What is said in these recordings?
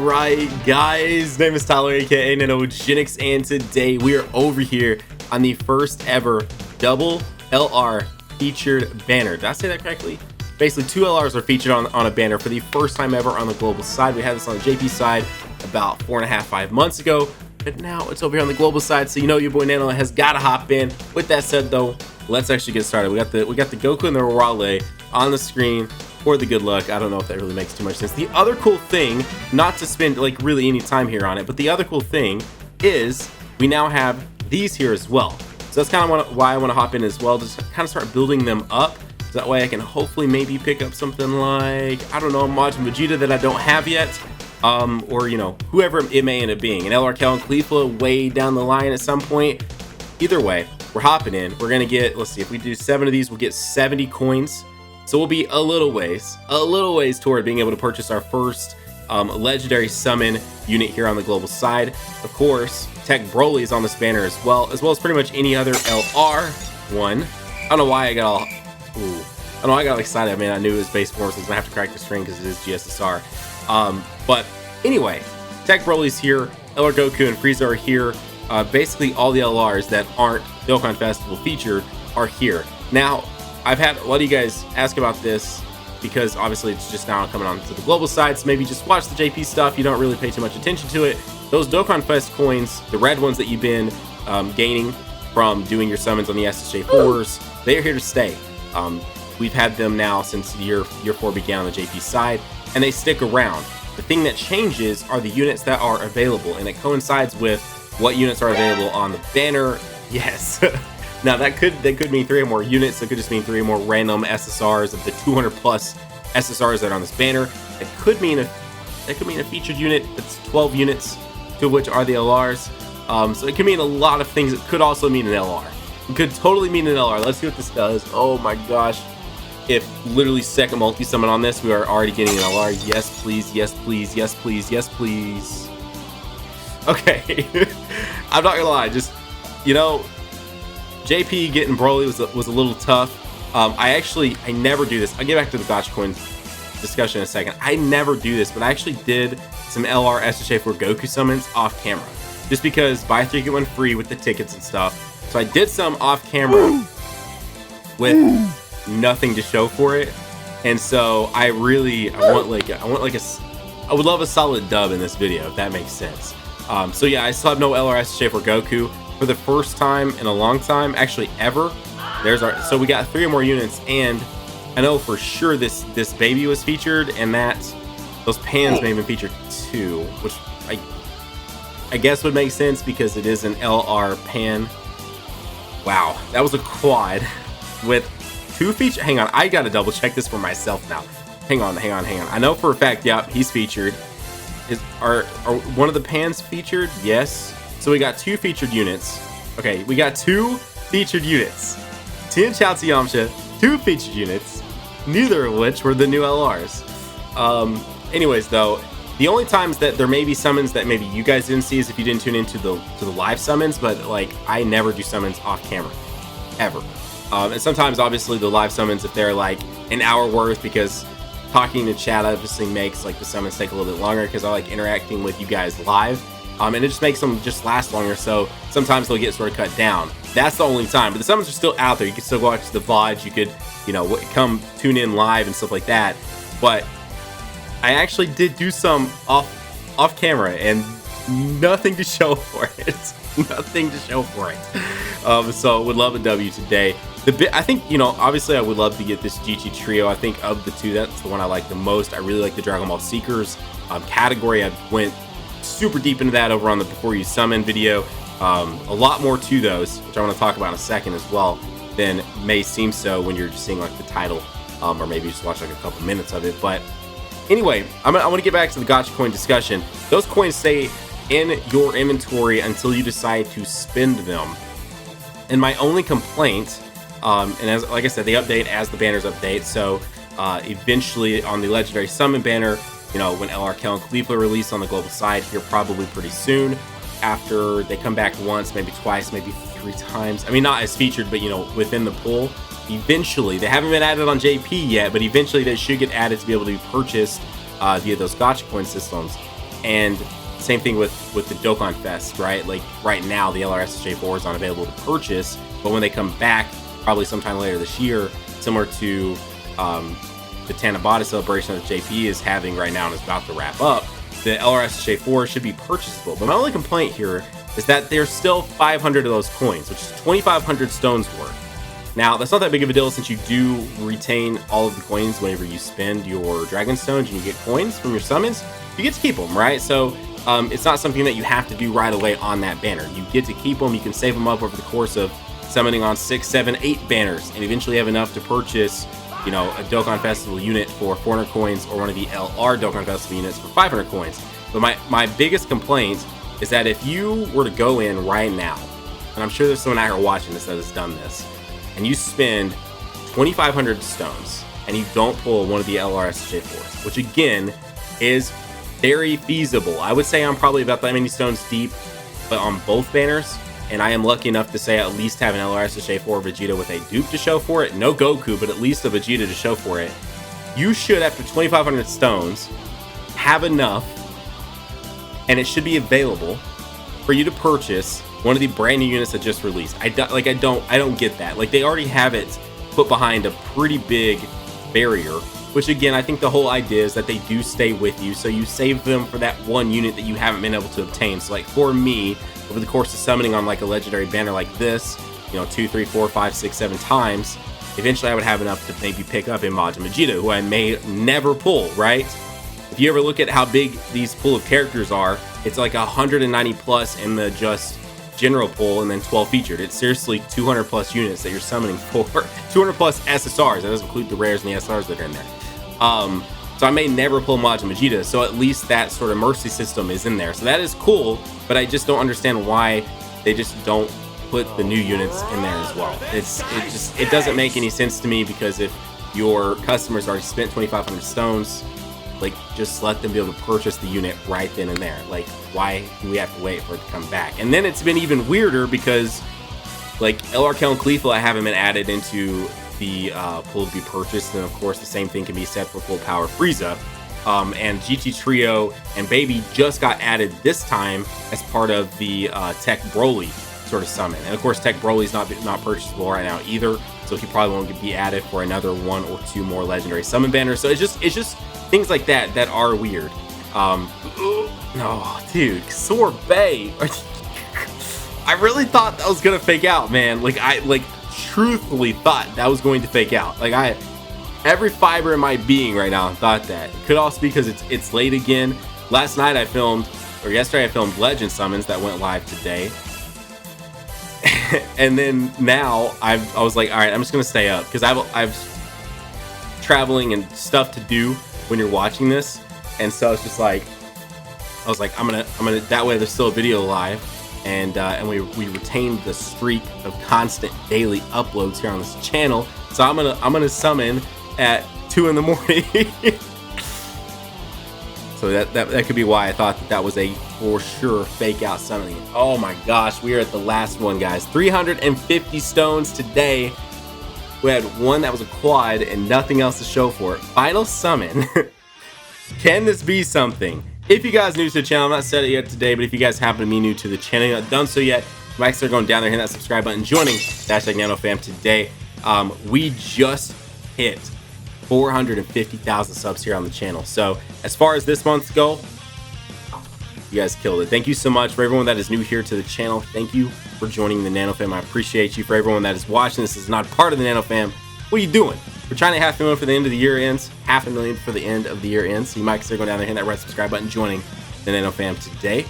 Alright guys, name is Tyler aka Nanogenix, and today we are over here on the first ever double LR featured banner. Did I say that correctly? Basically 2 LRs are featured on a banner for the first time ever on the global side. We had this on the JP side about 4.5-5 months ago, but now it's over here on the global side, so you know your boy Nano has got to hop in. With that said though, let's actually get started. We got the Goku and the Raleigh on the screen for the good luck. I don't know if that really makes too much sense. The other cool thing, not to spend like really any time here on it, but the other cool thing is we now have these here as well. So that's kind of why I want to hop in as well, just kind of start building them up. So that way I can hopefully maybe pick up something like, I don't know, Majin Vegeta that I don't have yet. Or, you know, whoever it may end up being. An LR Cal and Khalifa way down the line at some point. Either way, we're hopping in. We're going to get, let's see, if we do 7 of these, we'll get 70 coins. So we'll be a little ways toward being able to purchase our first legendary summon unit here on the global side. Of course, Tech Broly is on this banner as well as pretty much any other LR one. I don't know why I got all, I don't know, I got excited. I mean, I knew it was base form, so I was gonna have to crack the string because it is GSSR. But anyway, Tech Broly's here, LR Goku and Frieza are here. Basically all the LRs that aren't Dokkan Festival featured are here. Now, I've had a lot of you guys ask about this because obviously it's just now coming on to the global side, so maybe just watch the JP stuff. You don't really pay too much attention to it. Those Dokkan Fest coins, the red ones that you've been gaining from doing your summons on the SSJ4s, they are here to stay. We've had them now since year 4 began on the JP side, and they stick around. The thing that changes are the units that are available, and it coincides with what units are available on the banner. Yes. Now that could mean 3 or more units. It could just mean 3 or more random SSRs of the 200 plus SSRs that are on this banner. It could mean a featured unit that's 12 units, 2 of which are the LRs. So it could mean a lot of things. It could also mean an LR. It could totally mean an LR. Let's see what this does. Oh my gosh. If literally second multi-summon on this, we are already getting an LR. Yes, please. Yes, please. Yes, please. Yes, please. Okay. I'm not gonna lie. Just, you know, JP getting Broly was a little tough. I never do this. I'll get back to the Gotcha Coin discussion in a second. I never do this, but I actually did some LR SSJ for Goku summons off camera. Just because buy 3 get 1 free with the tickets and stuff. So I did some off camera with nothing to show for it. And so I would love a solid dub in this video, if that makes sense. So yeah, I still have no LR SSJ for Goku. For the first time in a long time, actually ever, so we got 3 or more units, and I know for sure this baby was featured, and that those pans may have been featured too, which I guess would make sense because it is an LR pan. Wow, that was a quad with 2 features. Hang on, I gotta double check this for myself now. Hang on. I know for a fact, yep, he's featured. Are one of the pans featured? Yes. So we got 2 featured units. Okay, we got 2 featured units. Tien Chaozu Yamcha, 2 featured units, neither of which were the new LRs. Anyways, though, the only times that there may be summons that maybe you guys didn't see is if you didn't tune into the live summons, but like I never do summons off camera, ever. And sometimes, obviously, the live summons, if they're like an hour worth, because talking to chat obviously makes like the summons take a little bit longer because I like interacting with you guys live. And it just makes them just last longer, so sometimes they'll get sort of cut down. That's the only time, but the summons are still out there. You can still watch the VODs, you could, you know, come tune in live and stuff like that. But I actually did do some off camera, and nothing to show for it. Nothing to show for it. So would love a W today. I think, you know, obviously I would love to get this GT trio. I think of the 2, that's the one I like the most. I really like the Dragon Ball Seekers category. I went super deep into that over on the Before You Summon video. A lot more to those, which I want to talk about in a second as well, than may seem so when you're just seeing like the title, or maybe just watch like a couple minutes of it. But anyway, I want to get back to the Gotcha Coin discussion. Those coins stay in your inventory until you decide to spend them. And my only complaint, and as like I said, they update as the banners update. So eventually on the Legendary Summon banner, you know, when LR Cal and Khalifa release on the global side here probably pretty soon, after they come back once, maybe twice, maybe 3 times. I mean, not as featured, but you know, within the pool. Eventually, they haven't been added on JP yet, but eventually they should get added to be able to be purchased via those Gotcha Coin systems. And same thing with the Dokkan Fest, right? Like right now, the LRSSJ4 is unavailable to purchase, but when they come back, probably sometime later this year, similar to the Tanabata celebration that JP is having right now and is about to wrap up, the LRSSJ4 should be purchasable. But my only complaint here is that there's still 500 of those coins, which is 2,500 stones worth. Now, that's not that big of a deal since you do retain all of the coins whenever you spend your Dragon Stones and you get coins from your summons. You get to keep them, right? So it's not something that you have to do right away on that banner. You get to keep them. You can save them up over the course of summoning on 6, 7, 8 banners and eventually have enough to purchase, you know, a Dokkan Festival unit for 400 coins or one of the LR Dokkan Festival units for 500 coins. But my biggest complaint is that if you were to go in right now, and I'm sure there's someone out here watching this that has done this, and you spend 2,500 stones and you don't pull one of the LRSSJ4s, which again is very feasible. I would say I'm probably about that many stones deep, but on both banners, and I am lucky enough to say I at least have an LRSSJ4 Vegeta with a dupe to show for it. No Goku, but at least a Vegeta to show for it. You should, after 2,500 stones, have enough, and it should be available for you to purchase one of the brand new units that just released. I don't get that. Like, they already have it put behind a pretty big barrier, which again, I think the whole idea is that they do stay with you, so you save them for that one unit that you haven't been able to obtain. So like for me, over the course of summoning on like a legendary banner like this, you know, 2, 3, 4, 5, 6, 7 times, eventually I would have enough to maybe pick up in Majin Vegeta, who I may never pull, right? If you ever look at how big these pool of characters are, it's like 190 plus in the just general pool and then 12 featured. It's seriously 200 plus units that you're summoning for. 200 plus SSRs. That doesn't include the rares and the SRs that are in there. So I may never pull Majin Vegeta, so at least that sort of mercy system is in there. So that is cool, but I just don't understand why they just don't put the new units in there as well. It doesn't make any sense to me, because if your customers already spent 2,500 stones, like, just let them be able to purchase the unit right then and there. Like, why do we have to wait for it to come back? And then it's been even weirder because, like, LRK and Khalifa haven't been added into the pool to be purchased, and of course the same thing can be said for Full Power Frieza. And GT Trio and Baby just got added this time as part of the Tech Broly sort of summon. And of course Tech Broly's not purchasable right now either, so he probably won't be added for another 1 or 2 more legendary summon banners. So it's just things like that that are weird. No, dude, Sorbet. I really thought that was gonna fake out, man. I truthfully thought that was going to fake out. Like, every fiber in my being right now thought that. It could also be because it's late again. Last night I filmed, or yesterday I filmed Legend Summons that went live today. And then now I was like, all right, I'm just gonna stay up because I've traveling and stuff to do when you're watching this, and so it's just like, I was like, I'm gonna that way there's still a video live, and we retained the streak of constant daily uploads here on this channel. So I'm gonna summon at 2 in the morning. So that could be why I thought that was a for sure fake out summoning. Oh my gosh, we are at the last one, guys. 350 stones today. We had one that was a quad and nothing else to show for it. Final summon. Can this be something? If you guys are new to the channel, I'm not said it yet today, but if you guys happen to be new to the channel, you're not done so yet, you might start going down there, hitting that subscribe button, joining #NanoFam today. We just hit 450,000 subs here on the channel. So as far as this month go, you guys killed it. Thank you so much. For everyone that is new here to the channel, thank you for joining the NanoFam. I appreciate you. For everyone that is watching this is not part of the NanoFam, what are you doing? We're trying to 500,000 for the end of the year ends. 500,000 for the end of the year ends. So you might consider going down there, hitting that red subscribe button, joining the NanoFam today.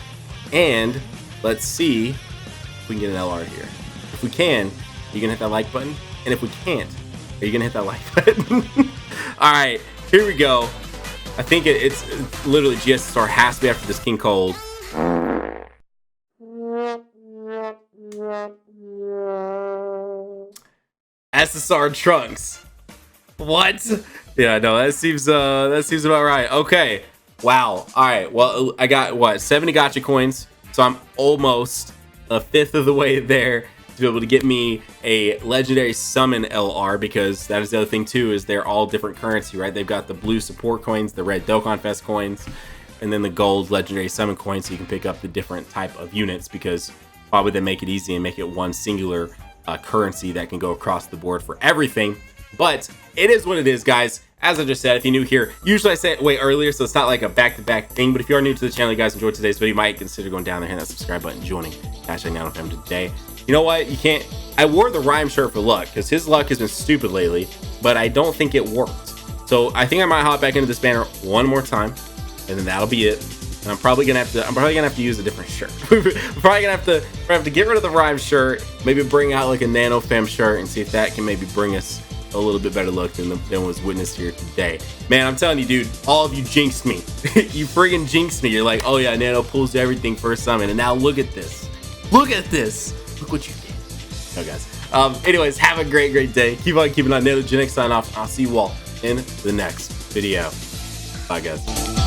And let's see if we can get an LR here. If we can, are you gonna hit that like button? And if we can't, are you gonna hit that like button? All right, here we go. I think it's literally GSSR has to be after this King Cold. SSR Trunks. What? Yeah, no, that seems about right. Okay. Wow. All right. Well, I got what, 70 gotcha coins, so I'm almost a fifth of the way there to be able to get me a legendary summon LR, because that is the other thing too, is they're all different currency, right? They've got the blue support coins, the red Dokkan Fest coins, and then the gold legendary summon coin, so you can pick up the different type of units, because why would they make it easy and make it one singular currency that can go across the board for everything? But it is what it is, guys. As I just said, if you're new here, usually I say it way earlier, so it's not like a back-to-back thing. But if you are new to the channel, you guys enjoyed today's video, you might consider going down there, hitting that subscribe button, joining #NanoFam today. You know what? You can't. I wore the Rhyme shirt for luck, because his luck has been stupid lately, but I don't think it worked. So I think I might hop back into this banner one more time, and then that'll be it. And I'm probably gonna have to use a different shirt. probably gonna have to get rid of the Rhyme shirt, maybe bring out like a NanoFam shirt, and see if that can maybe bring us a little bit better luck than was witnessed here today. Man, I'm telling you, dude, all of you jinxed me. You friggin' jinxed me. You're like, oh yeah, Nano pulls everything first summon, and now look at this. Look at this. Look what you did. No, guys. Anyways, have a great day. Keep on keeping on. Nanogenix sign off. I'll see you all in the next video. Bye, guys.